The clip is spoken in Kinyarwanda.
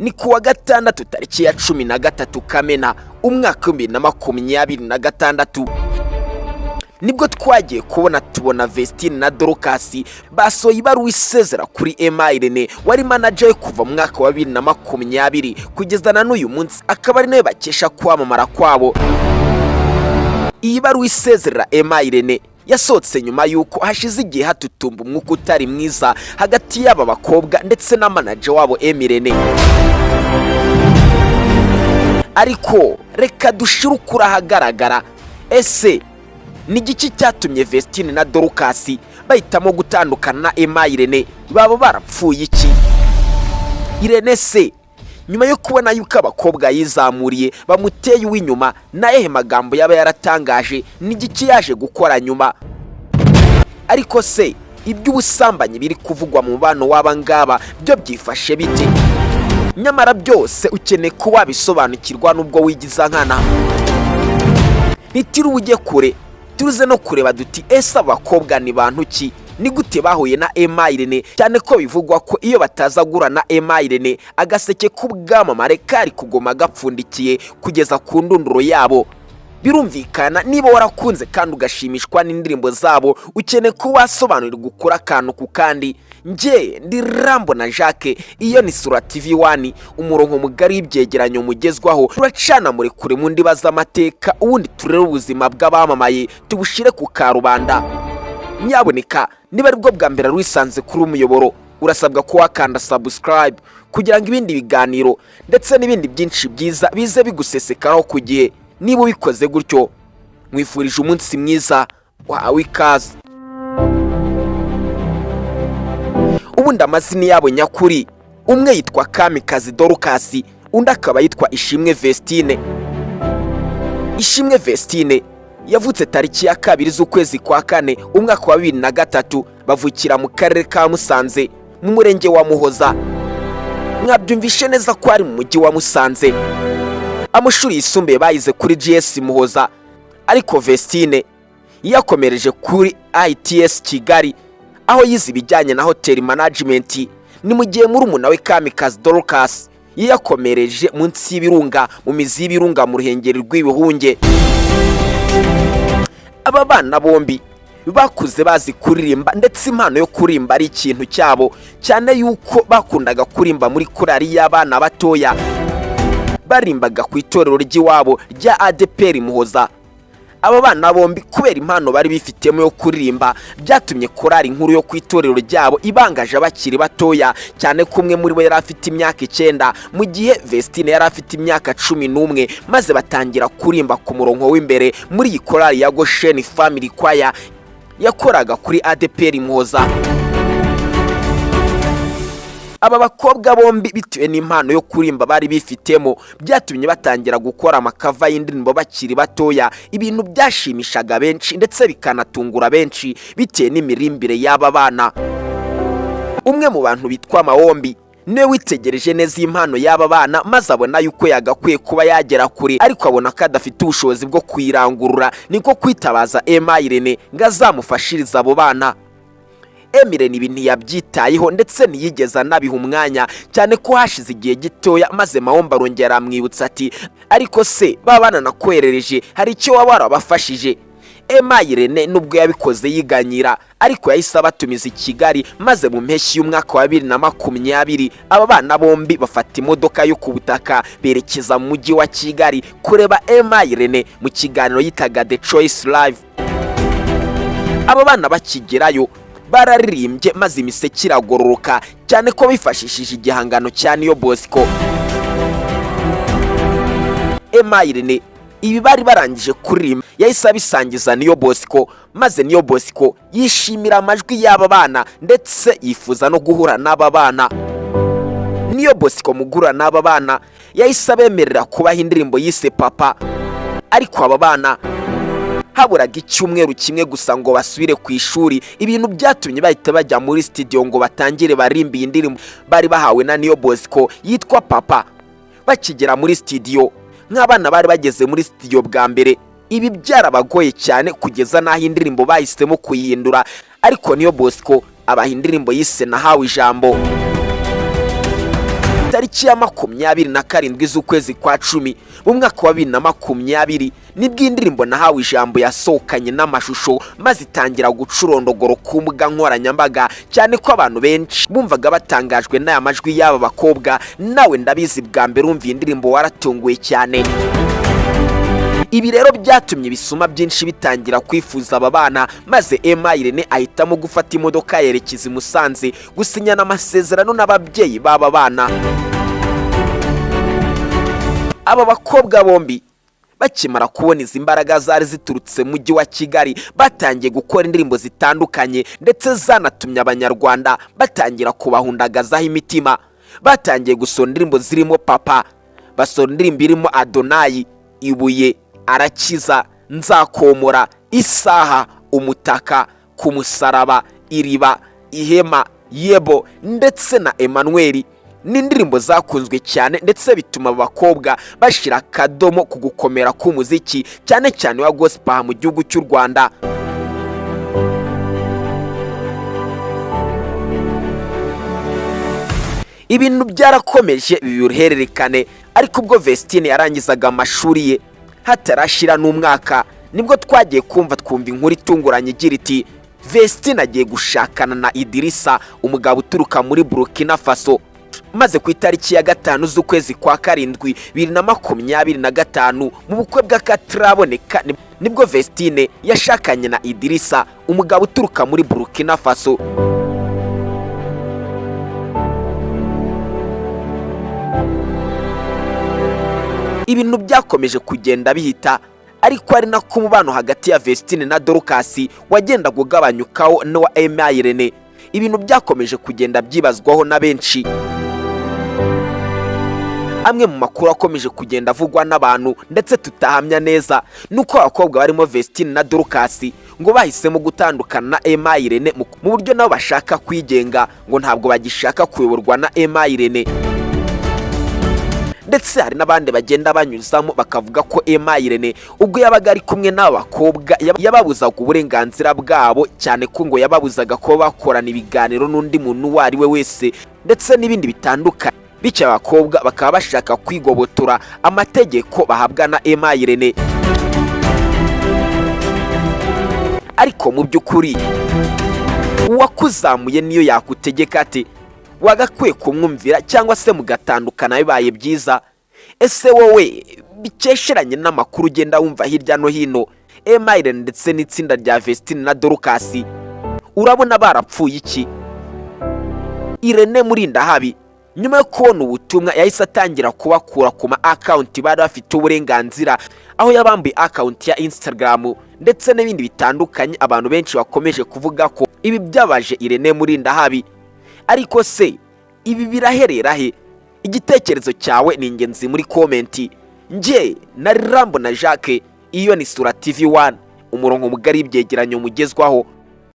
ni kuwa gatandatu tariki ya 13 Kamena umwaka wa 2026 nibwo twagiye tubona Vestine na Dorcas basohoye ibaruwa isezera kuri Emma Irene wari manager we kuva mu mwaka wa 2020 kugeza na n'uyu munsi akaba ari nawe bakesha kwamamara kwabo. Iyi baruwa isezera Emma Irene yasohotse nyuma yuko hashize igihe hatutumba umwuka utari mwiza hagati y'aba bakobwa ndetse na manager wabo Emma Irene. Ariko reka dushirukura hagaragara, ese ni igiki cyatumye Vestine na Dorcas bahitamo gutandukana na Emma Irene? Baba barapfuye iki? Irene se nyuma yo kubona yuko abakobwa yizamuriye bamuteye uw'inyuma na ehe magambo yaba yaratangaje ni igiki yaje gukora nyuma? Ariko se iby'ubusambanyi biri kuvugwa mu bano w'abangaba byo byifashe bite? Nyamara byose ukeneye ko wabisobanukirwa nubwo wigiza nkana. Nitiri ujye kure turuze no kureba duti ese abakobwa ni bantu ki? Ni gute bahuye na Emma Irene, cyane ko bivugwa ko iyo batazagura na Emma Irene agaseke k'ubwamamare kari kugoma gapfundikiye kugeza ku ndunduro yabo. Birumvikana niba warakunze kandi ugashimishwa n'indirimbo zabo ukeneye ko wasobanurira gukora akantu ku kandi. Nje ndi Rambo na Jacques, iyo ni Sura TV 1, umurongo mugari y'ibyegeranyo mugezwaho turacana muri kure mu ndiba z'amateka ubundi turere ubuzima bw'abamamaye tubushire ku karubanda. Nyaboneka niba ari bwo bwa mbere ruisanze kuri umuyoboro urasabwa ko wakanda subscribe kugira ngo ibindi biganiro ndetse n'ibindi byinshi byiza bize bigusesekaraho ku gihe. Niba ubikoze gutyo mwifurije umunsi mwiza wawe ikaze. Ubundi amazina yabo nyakuri, umwe yitwa Kamikazi Dorcas, undi akaba yitwa Ishimwe Vestine. Ishimwe Vestine yavutse tariki ya 2 z'ukwezi kwa 4 umwaka wa 2003 bavukira mu karere ka Musanze mu murenge wa Muhoza. Mwabyumvishe neza ko ari mu mujyi wa Musanze. Amashuri yisumbuye bayize kuri GS Muhoza, ariko Vestine yakomereje kuri ITS Kigali aho yize ibijyanye na hotel management. Ni mu gihe murumuna we Kamikazi Dorcas yakomereje munsi y'ibirunga mu mizi y'ibirunga mu ruhengeri rw'ibihunge. Aba bana bombi bakuze bazi kuririmba ndetse impano yo kurimba ari ikintu cyabo, cyane yuko bakundaga kurimba muri korali y'abana batoya barimbaga ku itorero ry'iwabo rya ADPR Muhoza. Aba bana bombi kubera impano bari bifitemo yo kuririmba byatumye korali nkuru yo ku itorero ryabo ibangaje abakiri batoya, cyane kumwe muri bo yari afite imyaka 9 mu gihe Vestine yari afite imyaka 11, maze batangira kurimba ku murongo w'imbere muri iyi korali ya Goshen Family Choir yakoraga kuri ADPR Muhoza. Aba bakobwa bombi bitewe n'impano yo kurimba bari bifitemo byatumye batangira gukora amakava y'indirimbo bakiri batoya, ibintu byashimishaga benshi ndetse bikanatungura benshi bitewe n'imirimbire y'aba bana. Umwe mu bantu bitwa Mawombi niwe witegereje neza impano y'aba bana maze abona yuko yagakwiye kuba yagera kure, ariko abona ko adafite ubushobozi bwo kwirangurura, niko kwitabaza Emma Irene ngo azamufashirize abo bana. Emma Irene ibintu yabyitayeho ndetse ntiyigeze anabiha umwanya, cyane ko hashize igihe gitoya maze Mawombi arongera amwibutsa ati ariko se babana nakwerereje hari icyo waba warabafashije? Emma Irene nubwo yabikoze yiganyira, ariko yahise abatumiza i Kigali, maze mu mpeshyi y'umwaka wa 2020 aba bana bombi bafata imodoka yo ku butaka berekeza mu mujyi wa Kigali kureba Emma Irene mu kiganiro yitaga The Choice Live. Aba bana bakigerayo bararirimbye maze imiseke iragororoka, cyane ko bifashishije igihangano cya Niyo Bosco. Emma Irene ibi bari barangije kuririmba yahise abisangiza Niyo Bosco, maze Niyo Bosco yishimira amajwi y'aba bana ndetse yifuza no guhura n'aba bana. Niyo Bosco mugura n'aba bana yahise abemerera kubaha indirimbo yise Papa, ariko aba bana haburaga icyumweru kimwe gusa ngo basubire ku ishuri. Ibintu byatumye bahita bajya muri studio ngo batangire barimba iyi ndirimbo bari bahawe na Niyo Bosco yitwa Papa. Bakigera muri studio nk'abana bari bageze muri studio bwa mbere, ibi byarabagoye cyane kugeza naho indirimbo bahisemo kuyihindura, ariko Niyo Bosco abaha indirimbo yise Nahawe Ijambo. tariki ya 27 z'ukwezi kwa 10 mu mwaka wa 2020 nibwo indirimbo nahawe ijambo yasohokanye n'amashusho maze itangira gucurondogoro ku mbuga nkoranyambaga, cyane ko abantu benshi bumvaga batangajwe n'aya majwi y'aba bakobwa. Nawe ndabizi bwa mbere umviye indirimbo waratunguye cyane. Ibi rero byatumye ibisuma byinshi bitangira kwifuza aba bana, maze Emma Irene ahitamo gufata imodoka yerekeza i Musanze gusinyana amasezerano n'ababyeyi b'aba bana. Aba bakobwa bombi bakimara kubona izi mbaraga zari ziturutse mu mujyi wa Kigali, batangiye gukora indirimbo zitandukanye ndetse zanatumye abanyarwanda batangira kubahundagazaho imitima. Batangiye gusora indirimbo zirimo Papa, basora indirimbo irimo Adonayi, Ibuye, Arakiza, Nzakomora, Isaha, Umutaka, Ku musaraba, Iriba, Ihema, Yebo ndetse na Emmanuel. Ni indirimbo zakunzwe cyane ndetse bituma abakobwa bashira akadomo ku gukomera k'umuziki cyane cyane wa gospel mu gihugu cy'u Rwanda. Ibintu byarakomeje biruhererekane, ariko ubwo Vestine yarangizaga amashuri ye hatarashira n'umwaka nibwo twagiye twumva inkuru itunguranye igira iti Vestine agiye gushakana na Idrissa, umugabo uturuka muri Burkina Faso. Maze ku itariki ya 5 z'ukwezi kwa 7 2025 mu bukwe bw'akataraboneka nibwo Vestine yashakanye na Idrissa, umugabo uturuka muri Burkina Faso. Ibintu byakomeje kugenda bihita, ariko ari nako umubano hagati ya Vestine na Dorcas wagenda kugabanyukaho no wa Emma Irene. Ibintu byakomeje kugenda byibazwaho na benshi. Amwe mu makuru akomeje kugenda avugwa n'abantu ndetse tutahamya neza nuko abakobwa barimo Vestine na Dorcas ngo bahisemo gutandukana na Emma Irene mu buryo nabo bashaka kwigenga, ngo ntabwo bagishaka kuyoborwa na Emma Irene. Ndetse hari n'abandi bagenda banyuzamo bakavuga ko Emma Irene ubwo yabaga ari kumwe n'abakobwa yababuzaga uburenganzira bwabo, cyane ko ngo yababuzaga ko bakorana ibiganiro n'undi muntu uwo ari we wese ndetse n'ibindi bitandukanye. Bityo abakobwa bakaba bashaka kwigobotora amategeko bahabwa na Emma Irene. Ariko mu by'ukuri uwakuzamuye niyo yakutegeka ati wagakwiye kumwumvira cyangwa se mugatandukana bibaye byiza. Ese wowe bikesheranye n'amakuru ugenda wumva hirya no hino, Emma Irene ndetse n'itsinda rya Vestine na Dorcas urabona barapfuye iki? Irene Murindahabi nyuma yo kubona ubutumwa yahise atangira kubakura ku ma account bari bafite uburenganzira, aho yabambuye account ya Instagram ndetse n'ibindi bitandukanye. Abantu benshi bakomeje kuvuga ko ibi byabaje Irene Murindahabi. Ariko se ibi biraherera he? Igitekerezo cyawe ni ingenzi muri comment. Nje nari Rambo na Jacques, iyo ni Sura TV 1, umurongo mugari ibyegeranyo mugezwaho.